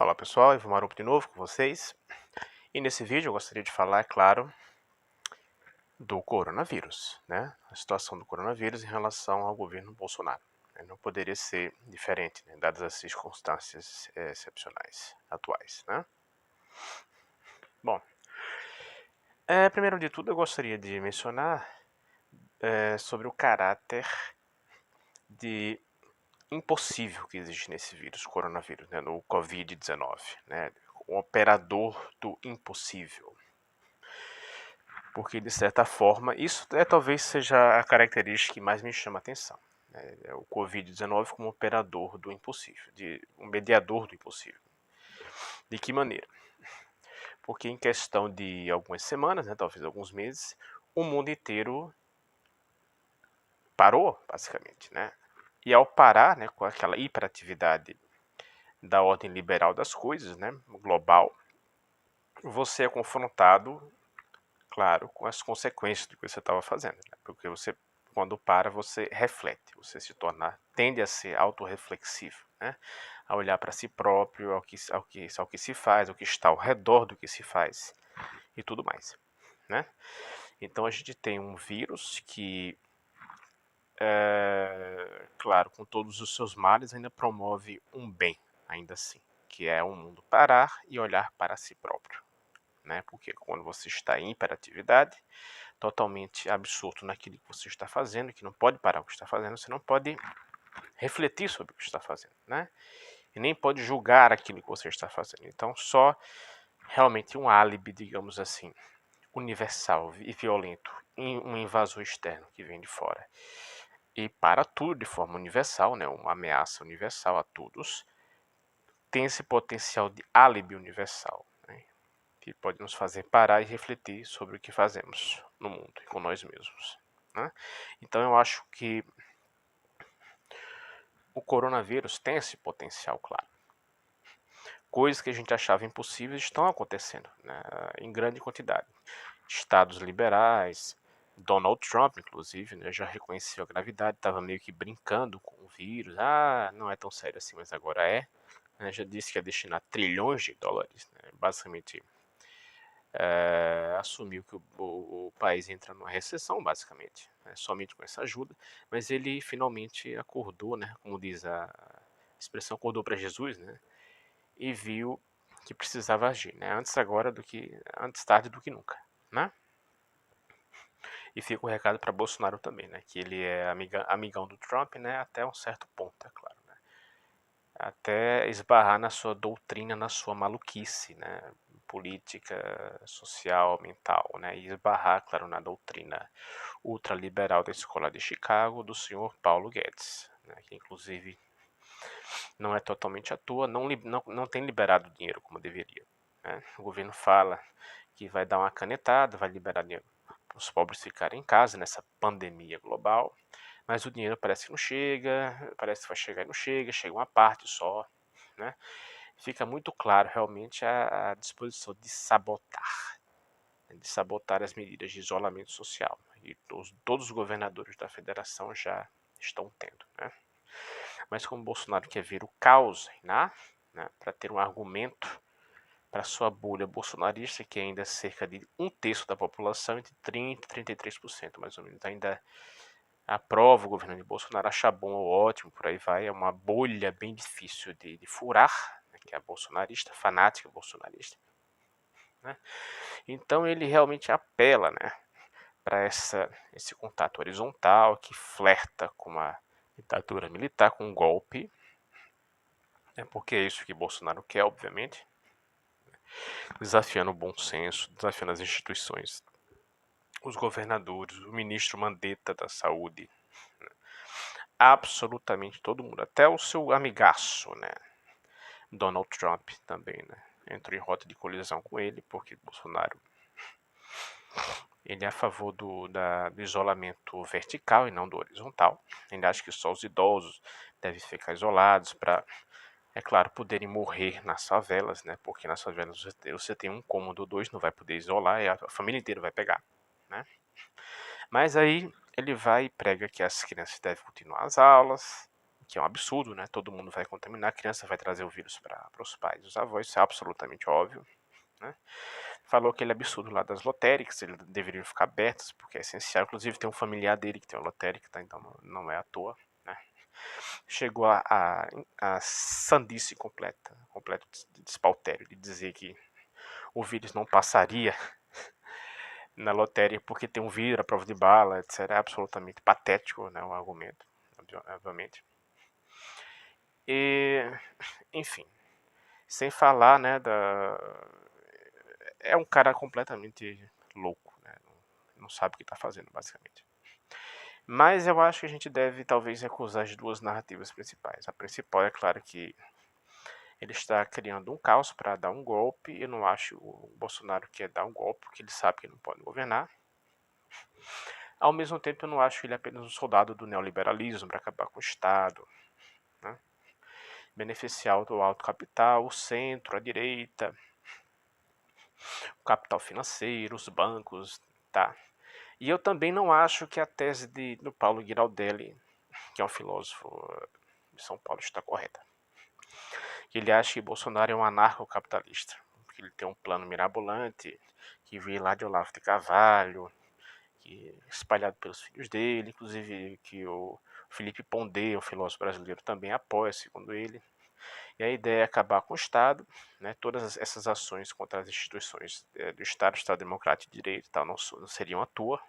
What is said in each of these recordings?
Olá pessoal, Ivo Marupo de novo com vocês. E nesse vídeo eu gostaria de falar, é claro, do coronavírus, né? A situação do coronavírus em relação ao governo Bolsonaro. Não poderia ser diferente, né? Dadas as circunstâncias excepcionais atuais, né? Bom, primeiro de tudo eu gostaria de mencionar sobre o caráter de impossível que existe nesse vírus, coronavírus, né? No Covid-19, né? O operador do impossível. Porque, de certa forma, isso talvez seja a característica que mais me chama a atenção. É o Covid-19 como operador do impossível, um mediador do impossível. De que maneira? Porque em questão de algumas semanas, né, talvez alguns meses, o mundo inteiro parou, basicamente. Né? E ao parar, né, com aquela hiperatividade da ordem liberal das coisas, né, global, você é confrontado, claro, com as consequências do que você estava fazendo. Né? Porque você, quando para, você reflete, você tende a ser autorreflexivo, né? A olhar para si próprio, ao que se faz, ao que está ao redor do que se faz e tudo mais. Né? Então a gente tem um vírus que, claro, com todos os seus males, ainda promove um bem, ainda assim, que é o mundo parar e olhar para si próprio. Né? Porque quando você está em hiperatividade, totalmente absorto naquilo que você está fazendo, que não pode parar o que está fazendo, você não pode refletir sobre o que está fazendo, né? E nem pode julgar aquilo que você está fazendo. Então, só realmente um álibi, digamos assim, universal e violento, um invasor externo que vem de fora. E para tudo de forma universal, né, uma ameaça universal a todos, tem esse potencial de álibi universal, né, que pode nos fazer parar e refletir sobre o que fazemos no mundo e com nós mesmos. Né? Então eu acho que o coronavírus tem esse potencial, claro. Coisas que a gente achava impossíveis estão acontecendo, né, em grande quantidade. Estados liberais, Donald Trump, inclusive, né, já reconheceu a gravidade, estava meio que brincando com o vírus. Ah, não é tão sério assim, mas agora é. Já disse que ia destinar trilhões de dólares, né, basicamente assumiu que o país entra numa recessão, basicamente, né, somente com essa ajuda, mas ele finalmente acordou, né, como diz a expressão, acordou para Jesus, né, e viu que precisava agir, né, antes tarde do que nunca, né? E fica o recado para Bolsonaro também, né, que ele é amigão do Trump, né, até um certo ponto, é claro, né, até esbarrar na sua doutrina, na sua maluquice, né, política, social, mental, né, e esbarrar, claro, na doutrina ultraliberal da Escola de Chicago do senhor Paulo Guedes, né, que inclusive não é totalmente à toa, não tem liberado dinheiro como deveria. Né? O governo fala que vai dar uma canetada, vai liberar dinheiro para os pobres ficarem em casa nessa pandemia global, mas o dinheiro parece que não chega, parece que vai chegar e não chega, chega uma parte só. Né? Fica muito claro realmente a disposição de sabotar as medidas de isolamento social. E todos os governadores da federação já estão tendo. Né? Mas como Bolsonaro quer ver o caos reinar, né, para ter um argumento para sua bolha bolsonarista, que ainda é cerca de um terço da população, entre 30% e 33% mais ou menos, ainda aprova o governo de Bolsonaro, acha bom ou ótimo, por aí vai, é uma bolha bem difícil de furar, né, que é a bolsonarista, fanática bolsonarista. Né? Então ele realmente apela, né, para esse contato horizontal que flerta com a ditadura militar, com um golpe, porque é isso que Bolsonaro quer, obviamente, desafiando o bom senso, desafiando as instituições, os governadores, o ministro Mandetta da Saúde, né? Absolutamente todo mundo, até o seu amigaço, né? Donald Trump também, né? Entrou em rota de colisão com ele, porque Bolsonaro ele é a favor do isolamento vertical e não do horizontal. Ele acha que só os idosos devem ficar isolados para, é claro, poderem morrer nas favelas, né? Porque nas favelas você tem um cômodo ou dois, não vai poder isolar e a família inteira vai pegar, né? Mas aí ele vai e prega que as crianças devem continuar as aulas, que é um absurdo, né? Todo mundo vai contaminar, a criança vai trazer o vírus para os pais e os avós, isso é absolutamente óbvio, né? Falou aquele absurdo lá das lotéricas, eles deveriam ficar abertas, porque é essencial. Inclusive tem um familiar dele que tem uma lotérica, tá? Então não é à toa, né? Chegou a sandice completa, completo despautério, de dizer que o vírus não passaria na lotérica porque tem um vírus, a prova de bala, etc. É absolutamente patético, né, o argumento, obviamente. E, enfim, sem falar, né, é um cara completamente louco, né, não sabe o que está fazendo, basicamente. Mas eu acho que a gente deve, talvez, recusar as duas narrativas principais. A principal é, claro, que ele está criando um caos para dar um golpe. Eu não acho o Bolsonaro quer dar um golpe, porque ele sabe que não pode governar. Ao mesmo tempo, eu não acho ele apenas um soldado do neoliberalismo para acabar com o Estado, né? Beneficiar o alto capital, o centro, a direita, o capital financeiro, os bancos, tá? E eu também não acho que a tese do Paulo Giraldelli, que é um filósofo de São Paulo, está correta. Ele acha que Bolsonaro é um anarcocapitalista, que ele tem um plano mirabolante, que veio lá de Olavo de Carvalho, que espalhado pelos filhos dele, inclusive que o Felipe Pondé, um filósofo brasileiro, também apoia, segundo ele. E a ideia é acabar com o Estado, né? Todas essas ações contra as instituições do Estado Democrático de Direito e tal, não seriam à toa,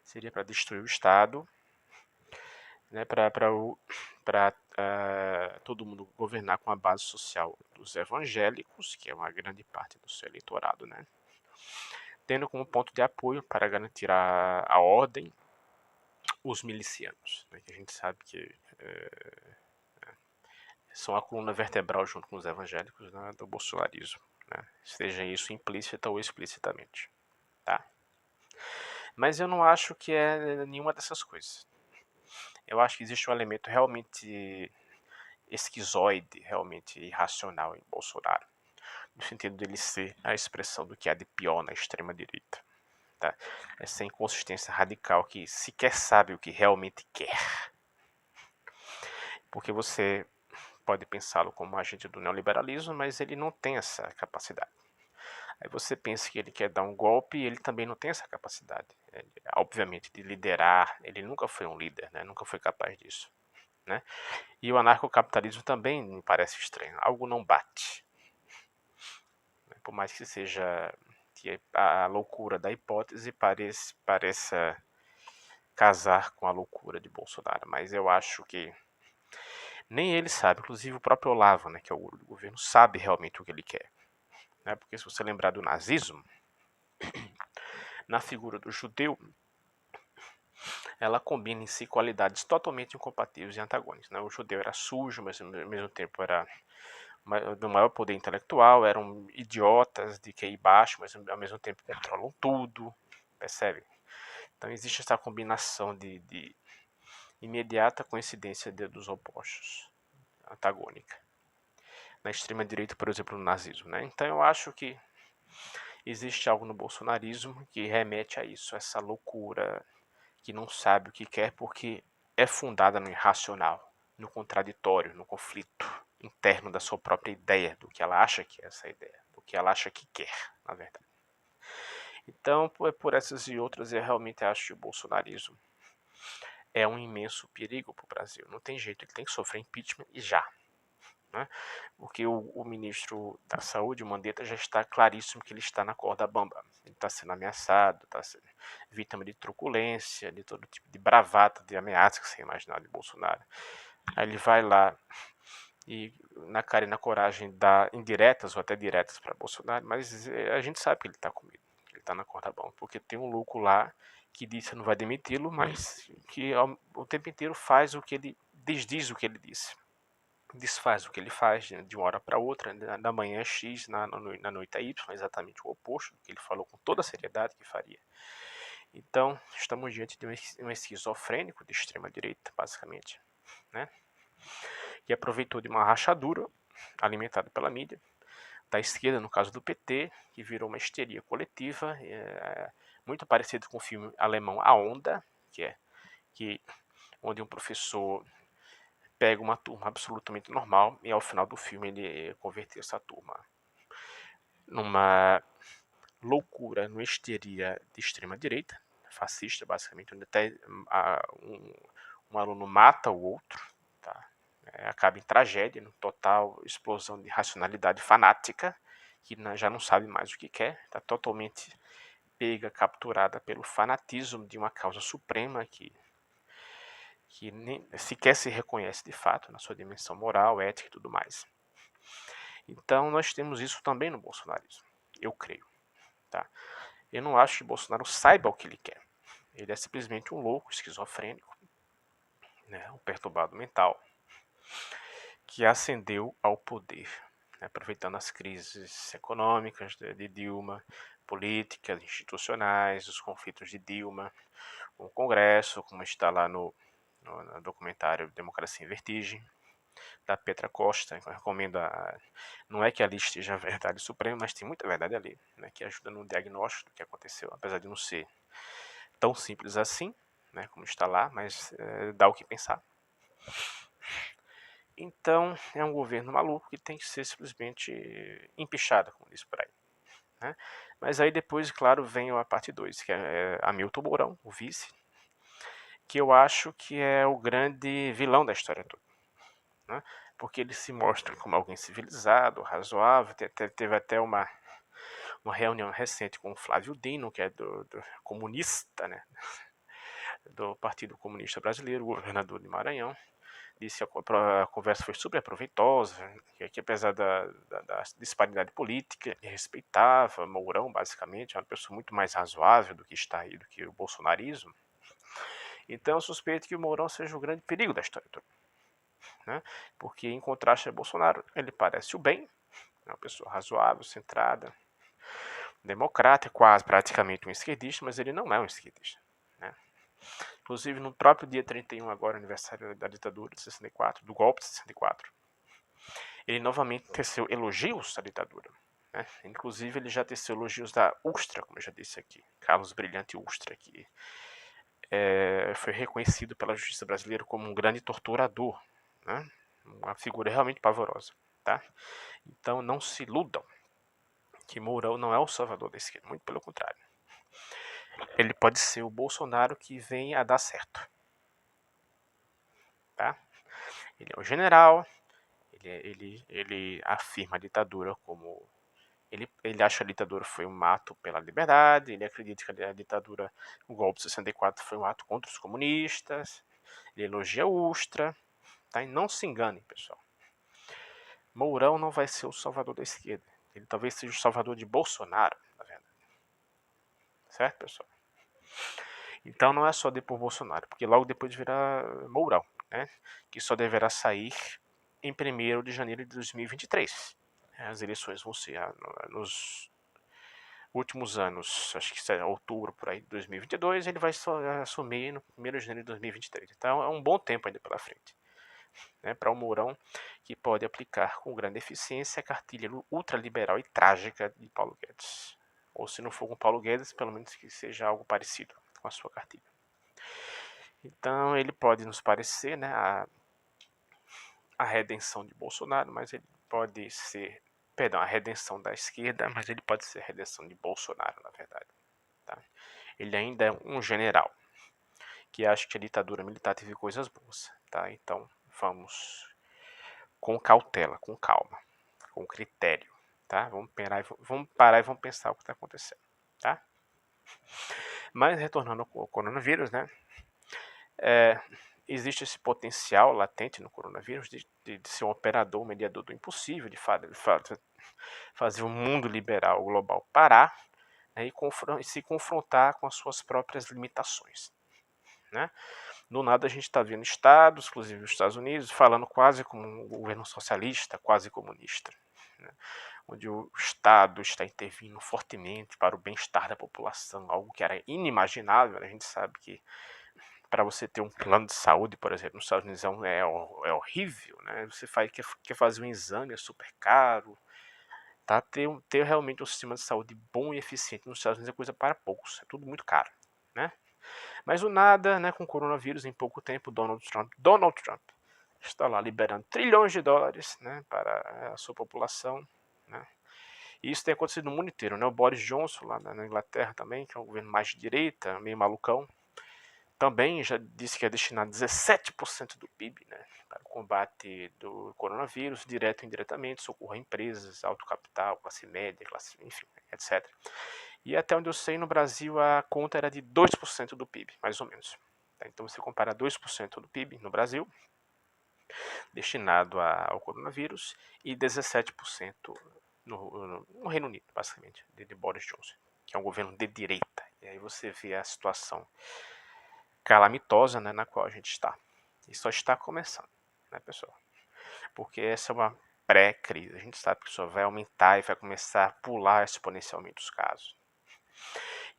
seria para destruir o Estado, né? Para todo mundo governar com a base social dos evangélicos, que é uma grande parte do seu eleitorado, né? Tendo como ponto de apoio para garantir a ordem os milicianos, né, que a gente sabe que são a coluna vertebral junto com os evangélicos, né, do bolsonarismo, né, seja isso implícita ou explicitamente, tá? Mas eu não acho que é nenhuma dessas coisas. Eu acho que existe um elemento realmente esquizoide, realmente irracional em Bolsonaro, no sentido dele ser a expressão do que há de pior na extrema-direita. Tá? Essa inconsistência radical que sequer sabe o que realmente quer. Porque você pode pensá-lo como agente do neoliberalismo, mas ele não tem essa capacidade. Aí você pensa que ele quer dar um golpe e ele também não tem essa capacidade, obviamente, de liderar. Ele nunca foi um líder, né? Nunca foi capaz disso. Né? E o anarcocapitalismo também me parece estranho. Algo não bate. Por mais que seja que a loucura da hipótese pareça casar com a loucura de Bolsonaro, mas eu acho que nem ele sabe, inclusive o próprio Olavo, né, que é o guru do governo, sabe realmente o que ele quer. Né? Porque se você lembrar do nazismo, na figura do judeu, ela combina em si qualidades totalmente incompatíveis e antagônicas. Né? O judeu era sujo, mas ao mesmo tempo era do maior poder intelectual, eram idiotas de QI baixo, mas ao mesmo tempo controlam tudo, percebe? Então existe essa combinação de imediata coincidência dos opostos, antagônica. Na extrema-direita, por exemplo, no nazismo. Né? Então eu acho que existe algo no bolsonarismo que remete a isso, essa loucura que não sabe o que quer porque é fundada no irracional, no contraditório, no conflito interno da sua própria ideia, do que ela acha que é essa ideia, do que ela acha que quer, na verdade. Então, por essas e outras, eu realmente acho que o bolsonarismo é um imenso perigo para o Brasil. Não tem jeito, ele tem que sofrer impeachment e já. Né? Porque o ministro da Saúde, o Mandetta, já está claríssimo que ele está na corda bamba. Ele está sendo ameaçado, está sendo vítima de truculência, de todo tipo de bravata, de ameaça que você imaginar de Bolsonaro. Aí ele vai lá e na cara e na coragem dá indiretas ou até diretas para Bolsonaro, mas a gente sabe que ele está com medo, ele está na corda bamba, porque tem um louco lá que disse que não vai demiti-lo, mas que o tempo inteiro faz o que ele desdiz o que ele disse. Desfaz o que ele faz de uma hora para outra, da manhã X, na noite Y, exatamente o oposto do que ele falou com toda a seriedade que faria. Então, estamos diante de um esquizofrênico de extrema direita, basicamente, né? Que aproveitou de uma rachadura alimentada pela mídia, da esquerda, no caso do PT, que virou uma histeria coletiva, muito parecido com o filme alemão A Onda, que onde um professor pega uma turma absolutamente normal e ao final do filme ele converteu essa turma numa loucura, numa histeria de extrema direita, fascista basicamente, onde até um aluno mata o outro, tá? Acaba em tragédia, no total explosão de racionalidade fanática, que já não sabe mais o que quer, está totalmente pega, capturada pelo fanatismo de uma causa suprema que nem sequer se reconhece de fato na sua dimensão moral, ética e tudo mais. Então nós temos isso também no bolsonarismo, eu creio. Tá? Eu não acho que Bolsonaro saiba o que ele quer. Ele é simplesmente um louco, esquizofrênico, né, um perturbado mental, que ascendeu ao poder, né, aproveitando as crises econômicas de Dilma, políticas, institucionais, os conflitos de Dilma, o Congresso, como está lá no documentário Democracia em Vertigem, da Petra Costa. Eu recomendo. Não é que ali esteja a verdade suprema, mas tem muita verdade ali, né, que ajuda no diagnóstico do que aconteceu, apesar de não ser tão simples assim, né, como está lá, mas dá o que pensar. Então, é um governo maluco que tem que ser simplesmente empichado, como diz por aí. Né? Mas aí depois, claro, vem a parte 2, que é Hamilton Mourão, o vice, que eu acho que é o grande vilão da história toda. Né? Porque ele se mostra como alguém civilizado, razoável, teve até uma reunião recente com o Flávio Dino, que é do comunista, né? Do Partido Comunista Brasileiro, governador de Maranhão. Disse que a conversa foi super proveitosa, que apesar da disparidade política, ele respeitava Mourão, basicamente, é uma pessoa muito mais razoável do que está aí, do que o bolsonarismo. Então eu suspeito que o Mourão seja o grande perigo da história toda. Né? Porque, em contraste a Bolsonaro, ele parece o bem, é uma pessoa razoável, centrada, democrata, quase praticamente um esquerdista, mas ele não é um esquerdista. Né? Inclusive, no próprio dia 31, agora, aniversário da ditadura de 64, do golpe de 64, ele novamente teceu elogios à ditadura. Né? Inclusive, ele já teceu elogios da Ustra, como eu já disse aqui, Carlos Brilhante Ustra, que foi reconhecido pela justiça brasileira como um grande torturador, né? Uma figura realmente pavorosa. Tá? Então, não se iludam que Mourão não é o salvador da esquerda, muito pelo contrário. Ele pode ser o Bolsonaro que vem a dar certo. Tá? Ele é um general, ele afirma a ditadura como... Ele acha que a ditadura foi um ato pela liberdade, ele acredita que a ditadura, o golpe de 64 foi um ato contra os comunistas, ele elogia a Ustra, tá? E não se enganem, pessoal. Mourão não vai ser o salvador da esquerda, ele talvez seja o salvador de Bolsonaro, na verdade. Certo, pessoal? Então não é só depor Bolsonaro, porque logo depois virá Mourão, né? Que só deverá sair em 1º de janeiro de 2023. As eleições vão ser nos últimos anos, acho que é outubro por aí de 2022, ele vai assumir no 1º de janeiro de 2023. Então é um bom tempo ainda pela frente. Né, para o Mourão, que pode aplicar com grande eficiência a cartilha ultraliberal e trágica de Paulo Guedes. Ou se não for com Paulo Guedes, pelo menos que seja algo parecido com a sua cartilha. Então ele pode nos parecer, né, a redenção de Bolsonaro, mas ele pode ser, perdão, a redenção da esquerda, mas ele pode ser a redenção de Bolsonaro, na verdade. Tá? Ele ainda é um general que acha que a ditadura militar teve coisas boas. Tá? Então vamos com cautela, com calma, com critério. Tá? Vamos parar e vamos pensar o que está acontecendo. Tá? Mas retornando ao coronavírus, né? Existe esse potencial latente no coronavírus de ser um operador, um mediador do impossível, de fazer o mundo liberal global parar, né, e se confrontar com as suas próprias limitações. Né? Do nada a gente está vendo estados, inclusive os Estados Unidos, falando quase como um governo socialista, quase comunista, né? Onde o Estado está intervindo fortemente para o bem-estar da população, algo que era inimaginável. A gente sabe que para você ter um plano de saúde, por exemplo, nos Estados Unidos é horrível, né? Você quer fazer um exame, é super caro. Tá? Ter realmente um sistema de saúde bom e eficiente nos Estados Unidos é coisa para poucos, é tudo muito caro. Né? Mas o nada, né, com o coronavírus, em pouco tempo, Donald Trump está lá liberando trilhões de dólares, né, para a sua população, né. E isso tem acontecido no mundo inteiro, né? O Boris Johnson, lá na Inglaterra também, que é um governo mais de direita, meio malucão, também já disse que ia destinar 17% do PIB, né, para o combate do coronavírus, direto e indiretamente, socorro a empresas, alto capital, classe média, classe, enfim, etc. E até onde eu sei, no Brasil a conta era de 2% do PIB, mais ou menos. Então você compara 2% do PIB no Brasil, destinado ao coronavírus, e 17% no Reino Unido, basicamente, de Boris Johnson, que é um governo de direita. E aí você vê a situação calamitosa, né, na qual a gente está. E só está começando, né, pessoal? Porque essa é uma pré-crise. A gente sabe que isso vai aumentar e vai começar a pular exponencialmente os casos.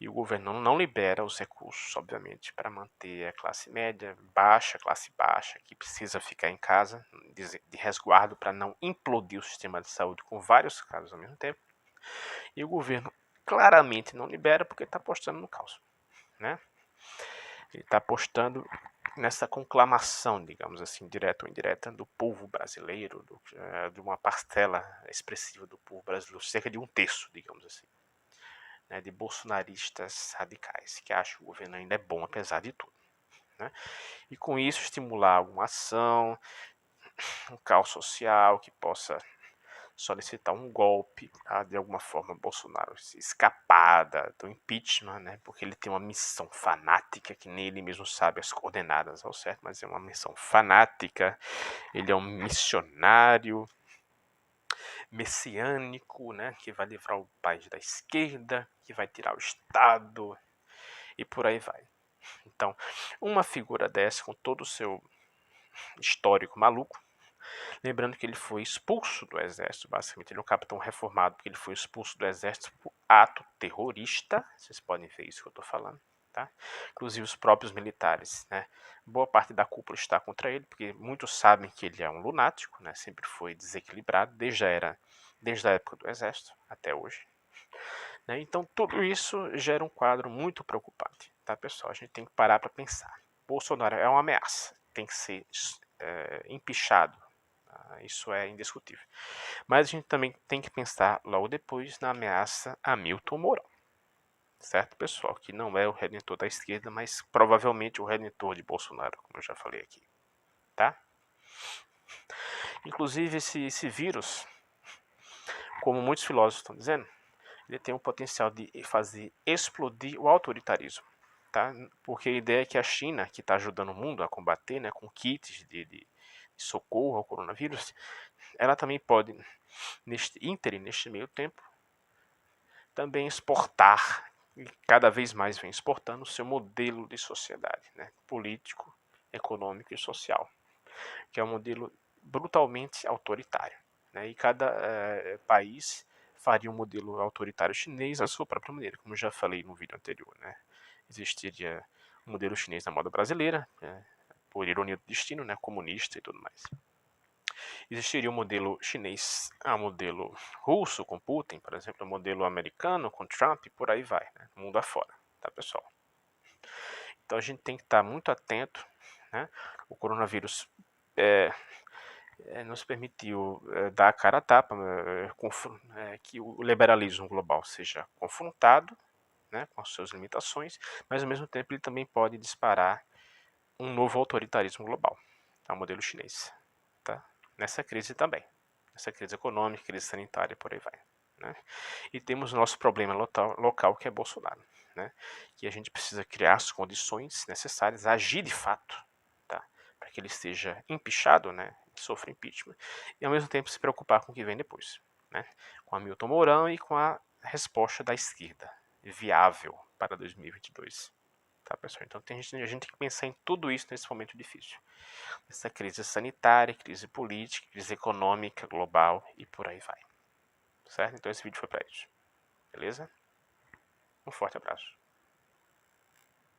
E o governo não libera os recursos, obviamente, para manter a classe média, classe baixa, que precisa ficar em casa, de resguardo para não implodir o sistema de saúde com vários casos ao mesmo tempo. E o governo claramente não libera porque está apostando no caos, né? Ele está apostando nessa conclamação, digamos assim, direta ou indireta, do povo brasileiro, de uma parcela expressiva do povo brasileiro, cerca de 1/3, digamos assim, né, de bolsonaristas radicais, que acham que o governo ainda é bom, apesar de tudo, né? E com isso estimular alguma ação, um caos social que possa solicitar um golpe, de alguma forma Bolsonaro se escapar do impeachment, né, porque ele tem uma missão fanática que nem ele mesmo sabe as coordenadas ao certo, mas é uma missão fanática, ele é um missionário messiânico, né, que vai livrar o país da esquerda, que vai tirar o Estado e por aí vai. Então, uma figura dessa, com todo o seu histórico maluco, lembrando que ele foi expulso do exército, basicamente. Ele é um capitão reformado, porque ele foi expulso do exército por ato terrorista. Vocês podem ver isso que eu estou falando. Tá? Inclusive os próprios militares, né? Boa parte da cúpula está contra ele, porque muitos sabem que ele é um lunático, né? Sempre foi desequilibrado, desde a época do exército até hoje. Né? Então tudo isso gera um quadro muito preocupante, tá, pessoal? A gente tem que parar para pensar. Bolsonaro é uma ameaça, tem que ser empichado. Isso é indiscutível. Mas a gente também tem que pensar logo depois na ameaça a Hamilton Mourão. Certo, pessoal? Que não é o redentor da esquerda, mas provavelmente o redentor de Bolsonaro, como eu já falei aqui. Tá? Inclusive, esse vírus, como muitos filósofos estão dizendo, ele tem o potencial de fazer explodir o autoritarismo. Tá? Porque a ideia é que a China, que está ajudando o mundo a combater, né, com kits de socorro ao coronavírus, ela também pode, neste meio tempo, também exportar, e cada vez mais vem exportando, o seu modelo de sociedade, né, político, econômico e social, que é um modelo brutalmente autoritário. Né, e cada país faria um modelo autoritário chinês à sua própria maneira, como eu já falei no vídeo anterior. Né. Existiria o modelo chinês na moda brasileira, por ironia do destino, né, comunista e tudo mais. Existiria o modelo chinês, o modelo russo com Putin, por exemplo, o modelo americano com Trump, e por aí vai, né, mundo afora, tá, pessoal? Então a gente tem que estar muito atento, né? O coronavírus nos permitiu dar a cara a tapa, que o liberalismo global seja confrontado, né, com as suas limitações, mas ao mesmo tempo ele também pode disparar um novo autoritarismo global, o modelo chinês, tá? Nessa crise também, nessa crise econômica, crise sanitária, por aí vai. Né? E temos o nosso problema local que é Bolsonaro, né? Que a gente precisa criar as condições necessárias, agir de fato, tá? Para que ele seja empichado, né? Sofra impeachment, e ao mesmo tempo se preocupar com o que vem depois, né? Com Hamilton Mourão e com a resposta da esquerda, viável para 2022. Tá, pessoal? Então a gente tem que pensar em tudo isso nesse momento difícil. Essa crise sanitária, crise política, crise econômica global e por aí vai. Certo? Então esse vídeo foi para isso. Beleza? Um forte abraço.